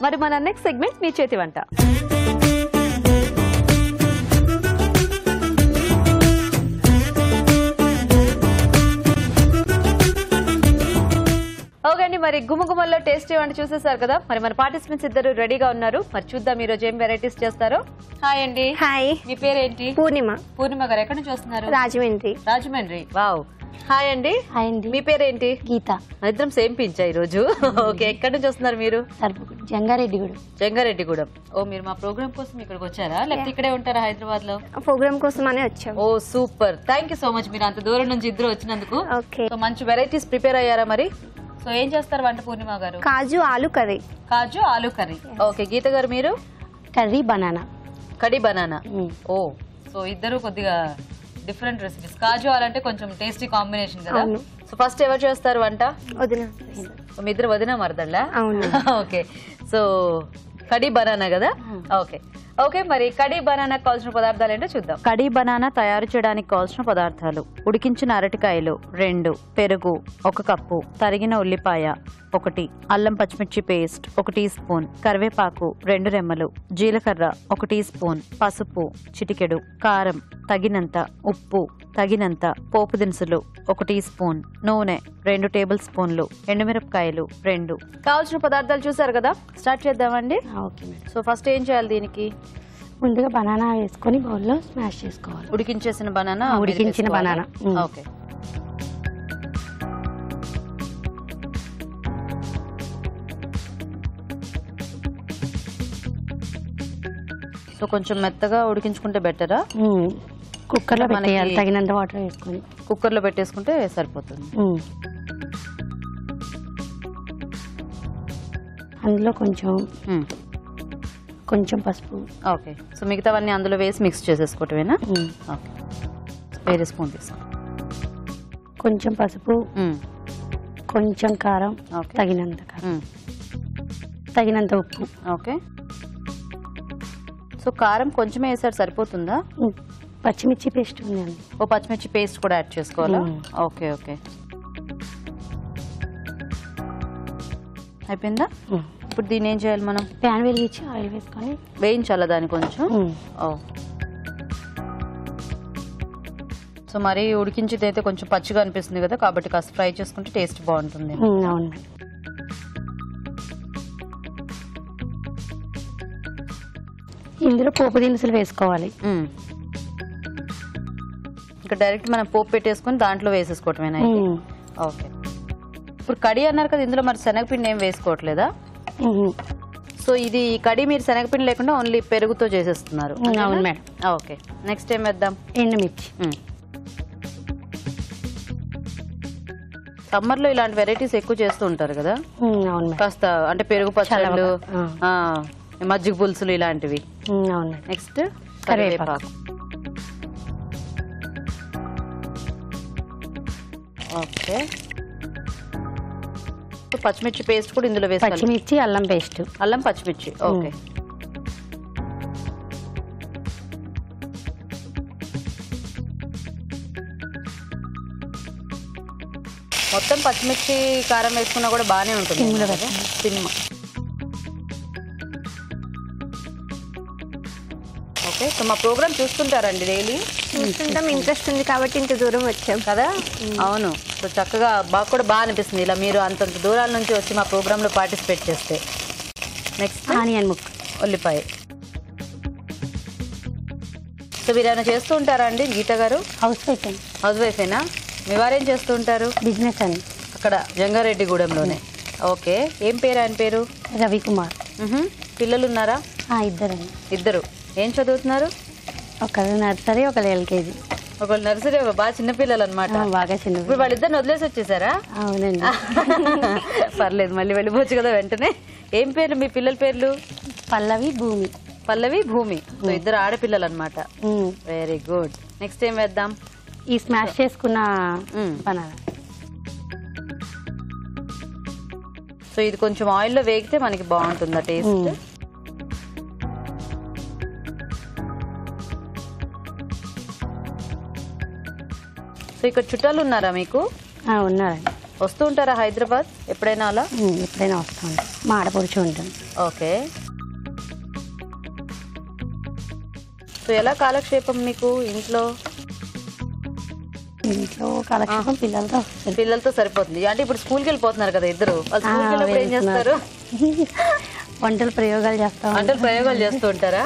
మరి మన next segment మీ చేతి వంట. ఓకే అండి, మరి గుమగుమల్లో టేస్టీ వంట చూసేసారు కదా. మరి మన పార్టిసిపెంట్స్ ఇద్దరు రెడీగా ఉన్నారు. మరి చూద్దాం ఈ రోజు ఏం వెరైటీస్ చేస్తారో. హాయ్ అండి. హాయ్. మీ పేరేంటి? పూర్ణిమ. పూర్ణిమ గారు ఎక్కడి నుంచి వస్తున్నారు? రాజమండ్రి. రాజమండ్రి. వావ్. హాయ్ అండి. హాయ్ అండి. మీ పేరేంటి? గీత. ఇద్దరం సేమ్ పించా ఈ రోజు. ఓకే, ఎక్కడి నుంచి వస్తున్నారు మీరు? జంగారెడ్డిగూడెం. జంగారెడ్డిగూడెం. ఓ, మీరు మా ప్రోగ్రామ్ కోసం ఇక్కడికి వచ్చారా లేకపోతే ఇక్కడే ఉంటారా హైదరాబాద్ లో? ప్రోగ్రామ్ కోసం అనే వచ్చాం. ఓ super, thank you so much మీరు అంత దూరం నుంచి ఇద్దరు వచ్చినందుకు. ఓకే. సో మంచి వెరైటీస్ ప్రిపేర్ అయ్యారా మరి? సో ఏం చేస్తారు వంట పూర్ణిమ గారు? కాజు ఆలు కర్రీ. కాజు ఆలు కర్రీ. ఓకే, గీత గారు మీరు? Curry banana. కడి బనానా. ఓ, సో ఇద్దరు కొద్దిగా డిఫరెంట్ రెసిపీస్. కాజు ఆలు అంటే కొంచెం టేస్టీ కాంబినేషన్ కదా. సో ఫస్ట్ ఎవరు చేస్తారు వంట? వదిన. మీ ఇద్దరు వదిన మరదళ్ళా? అవును. ఓకే, సో కడి బనానా కదా. ఓకే ఓకే, మరి కడి బనానా కావాల్సిన పదార్థాలు ఏంటో చూద్దాం. కడి బనానా తయారు చేయడానికి కావాల్సిన పదార్థాలు: ఉడికించిన అరటికాయలు 2, పెరుగు 1 కప్పు, తరిగిన ఉల్లిపాయ 1, అల్లం పచ్చిమిర్చి పేస్ట్ 1 టీ స్పూన్, కరివేపాకు 2 రెమ్మలు, జీలకర్ర 1 టీ స్పూన్, పసుపు చిటికెడు, కారం తగినంత, ఉప్పు తగినంత, పోపు దినుసులు 1 టీ స్పూన్, నూనె 2 టేబుల్ స్పూన్లు, ఎండుమిరపకాయలు 2. కావాల్సిన పదార్థాలు చూసారు కదా, స్టార్ట్ చేద్దామండి. ఓకే. సో ఫస్ట్ ఏం చేయాలి? దీనికి ముందుగా బనానా వేసుకొని బౌల్లో స్మాష్ చేసుకోవాలి. ఉడికించేసిన బనానా. ఉడికించిన బనానా. ఓకే. సో కొంచెం మెత్తగా ఉడికించుకుంటే బెటరా? కుక్కర్లో పెట్టేయాలి. తగినంత వాటర్ వేసుకొని కుక్కర్లో పెట్టేసుకుంటే సరిపోతుంది. అందులో కొంచెం పసుపు. ఓకే, సో మిగతావన్నీ అందులో వేసి మిక్స్ చేసేసుకోవటమేనా? ఓకే, వేరే స్పూన్ తీసుకో. కొంచెం పసుపు, కొంచెం కారం, తగినంత కారం, తగినంత ఉప్పు. ఓకే, సో కారం కొంచెమే వేసారు సరిపోతుందా? పచ్చిమిర్చి పేస్ట్ ఉందండి. ఓ, పచ్చిమిర్చి పేస్ట్ కూడా యాడ్ చేసుకోవాలా? ఓకే ఓకే, అయిపోయిందా? ఇప్పుడు దీన్ని ఏం చేయాలి మనం? ప్యాన్ వెలిగించి ఆయిల్ వేసుకొని వేయించాలా దాన్ని కొంచెం? ఓ, సో మరి ఉడికించిది అయితే కొంచెం పచ్చిగా అనిపిస్తుంది కదా, కాబట్టి కాస్త ఫ్రై చేసుకుంటే టేస్ట్ బాగుంటుంది. అవును. ఇందులో పోపు దినుసులు వేసుకోవాలి. ఇంకా డైరెక్ట్ మనం పోపు పెట్టేసుకుని దాంట్లో వేసేసుకోవటమేనా? ఓకే. ఇప్పుడు కడి అన్నారు కదా, ఇందులో మరి శనగపిండి ఏం వేసుకోవట్లేదా? సో ఇది కడి మీరు శనగపిండి లేకుండా ఓన్లీ పెరుగుతో చేసేస్తున్నారు? అవును మేడం. ఓకే, నెక్స్ట్ ఏం వేద్దాం? ఎండుమిర్చి. సమ్మర్ లో ఇలాంటి వెరైటీస్ ఎక్కువ చేస్తూ ఉంటారు కదా. అవును. కాస్త అంటే పెరుగు పచ్చళ్ళు, మజ్జిగ పులుసులు ఇలాంటివి. అవును. నెక్స్ట్ కరివేపాకు. ఓకే, పచ్చిమిర్చి పేస్ట్ కూడా ఇందులో వేసుకోవాలి. పచ్చిమిర్చి అల్లం పేస్ట్. అల్లం పచ్చిమిర్చి. ఓకే, మొత్తం పచ్చిమిర్చి కారం వేసుకున్నా కూడా బాగానే ఉంటుంది. సినిమా. ఓకే, సో మా ప్రోగ్రామ్ చూస్తుంటారండి డైలీ? చూస్తుంటాం, ఇంట్రెస్ట్ ఉంది కాబట్టి ఇంత దూరం వచ్చాం కదా. అవును, సో చక్కగా కూడా బాగా అనిపిస్తుంది ఇలా మీరు అంతంత దూరాల నుంచి వచ్చి మా ప్రోగ్రాంలో పార్టిసిపేట్ చేస్తే. నెక్స్ట్ ఆనియన్ ముక్క, ఉల్లిపాయ. సో మీరు ఏమైనా చేస్తూ ఉంటారా అండి గీత గారు? House wife. హౌస్ వైఫేనా? మీ వారేం చేస్తూ ఉంటారు? బిజినెస్ అండి. అక్కడ జంగారెడ్డిగూడెంలోనే. ఓకే, ఏం పేరు ఆయన పేరు? రవికుమార్. పిల్లలు ఉన్నారా? ఇద్దరండి. ఇద్దరు. ఏం చదువుతున్నారు? ఒకరు నర్సరీ, ఒకరు ఎల్కేజీ. ఒకళ్ళు నర్సరీ, బాగా చిన్నపిల్లలు అనమాట. బాగా చిన్న. ఇప్పుడు వాళ్ళిద్దరిని వదిలేసి వచ్చేసారా? అవునండి. పర్లేదు, మళ్ళీ వెళ్ళిపోవచ్చు కదా వెంటనే. ఏం పేర్లు మీ పిల్లల పేర్లు? పల్లవి, భూమి. పల్లవి, భూమి. సో ఇద్దరు ఆడపిల్లలు అనమాట. Very good. నెక్స్ట్ ఏం వేద్దాం? ఈ స్మాష్ చేసుకున్న బనానా. సో ఇది కొంచెం ఆయిల్లో వేగితే మనకి బాగుంటుందా టేస్ట్? సో ఇక్కడ చుట్టాలు ఉన్నారా మీకు? ఉన్నారండి. వస్తూ ఉంటారా హైదరాబాద్ ఎప్పుడైనా అలా? ఎప్పుడైనా వస్తూ ఉంటాం, మా ఆడపడుచు ఉంటుంది. ఓకే. సో ఎలా కాలక్షేపం మీకు ఇంట్లో? ఇంట్లో కాలక్షేపం పిల్లలతో సరిపోతుంది. అంటే ఇప్పుడు స్కూల్కి వెళ్ళిపోతున్నారు కదా ఇద్దరు, వాళ్ళు స్కూల్కి వెళ్ళినప్పుడు ఏం చేస్తారు? వంటలు ప్రయోగాలు చేస్తూ ఉంటారా?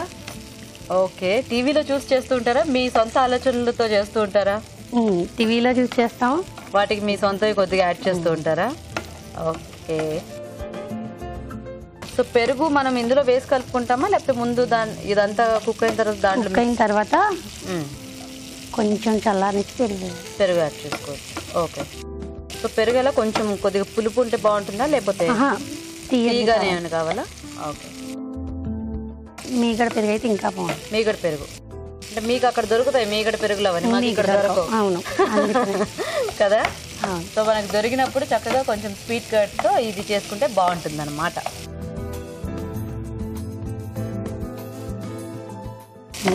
ఓకే. టీవీలో చూసి చేస్తూ ఉంటారా, మీ సొంత ఆలోచనలతో చేస్తూ ఉంటారా? టీవీలో చూసి చేస్తాం, వాటికి మీ సొంతవి కొద్దిగా యాడ్ చేస్తూ ఉంటారా? ఓకే. సో పెరుగు మనం ఇందులో వేసి కలుపుకుంటామా, లేకపోతే ముందు ఇదంతా కుక్ అయిన తర్వాత దాంట్లో కొంచెం చల్లారించి పెరుగు యాడ్ చేసుకోవచ్చు. ఓకే. సో పెరుగు ఎలా కొంచెం కొద్దిగా పులుపు ఉంటే బాగుంటుందా, లేకపోతే తీయగానే ఏమైనా కావాలా? ఓకే. మీగడ పెరుగు అయితే ఇంకా బాగుంటుంది. మీగడ పెరుగు అంటే మీకు అక్కడ దొరుకుతాయి మీగడ పెరుగులు అవన్నీ, మాకు ఇక్కడ దొరకవు. అవును కదా. సో మనకు దొరికినప్పుడు చక్కగా కొంచెం స్వీట్ కట్తో ఇది చేసుకుంటే బాగుంటుంది అన్నమాట.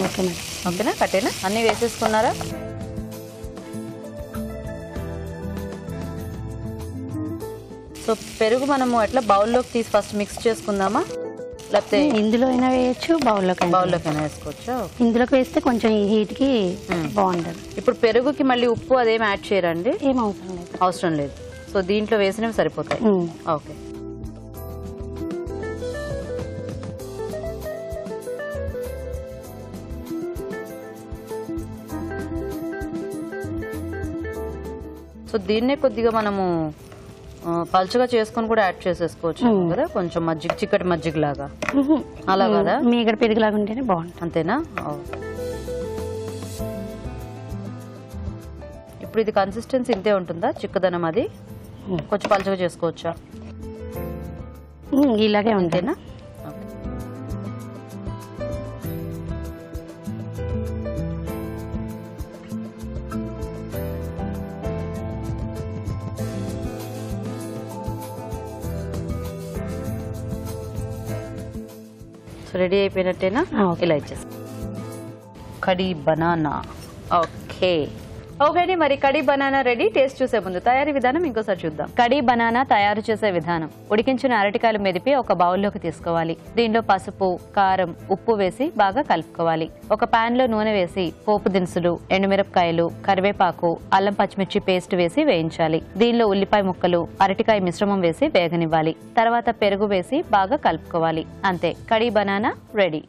ఓకేనా? కట్టేనా? అన్నీ వేసేసుకున్నారా? సో పెరుగు మనము ఎట్లా బౌల్లోకి తీసి ఫస్ట్ మిక్స్ చేసుకుందామా, లేకపోతే ఇందులో అయినా వేయచ్చు, బౌల్లోకైనా వేసుకోవచ్చా? ఇందులోకి వేస్తే కొంచెం ఈ హీట్ కి బాగుంటది. ఇప్పుడు పెరుగుకి మళ్ళీ ఉప్పు అదేం యాడ్ చేయరండి? ఏం అవసరం లేదు. సో దీంట్లో వేసినవి సరిపోతాయి. ఓకే. సో దీన్నే కొద్దిగా మనము పల్చగా చేసుకొని కూడా యాడ్ చేసేసుకోవచ్చు కదా, కొంచెం మజ్జిగ, చిక్కటి మజ్జిగ లాగా అలా కదా? మీగడ పెరుగులాగా ఉంటేనే బాగుంటుంది. అంతేనా? ఇప్పుడు ఇది కన్సిస్టెన్సీ ఇంతే ఉంటుందా, చిక్కదనం అది? కొంచెం పల్చగా చేసుకోవచ్చా? ఇలాగే ఉంటేనా? రెడీ అయిపోయినట్టేనా? ఇలా ఇచ్చేసి కడీ బనానా. ఓకే. ఓకే అండి, మరి కడీ బనానా రెడీ. టేస్ట్ చూసే ముందు తయారీ విధానం ఇంకోసారి చూద్దాం. కడీ బనానా తయారు చేసే విధానం: ఉడికించిన అరటికాయలు మెదిపి ఒక బౌల్లోకి తీసుకోవాలి. దీనిలో పసుపు, కారం, ఉప్పు వేసి బాగా కలుపుకోవాలి. ఒక పాన్ లో నూనె వేసి పోపు దినుసులు, ఎండుమిరపకాయలు, కరివేపాకు, అల్లం పచ్చిమిర్చి పేస్ట్ వేసి వేయించాలి. దీనిలో ఉల్లిపాయ ముక్కలు, అరటికాయ మిశ్రమం వేసి వేగనివ్వాలి. తర్వాత పెరుగు వేసి బాగా కలుపుకోవాలి. అంతే, కడీ బనానా రెడీ.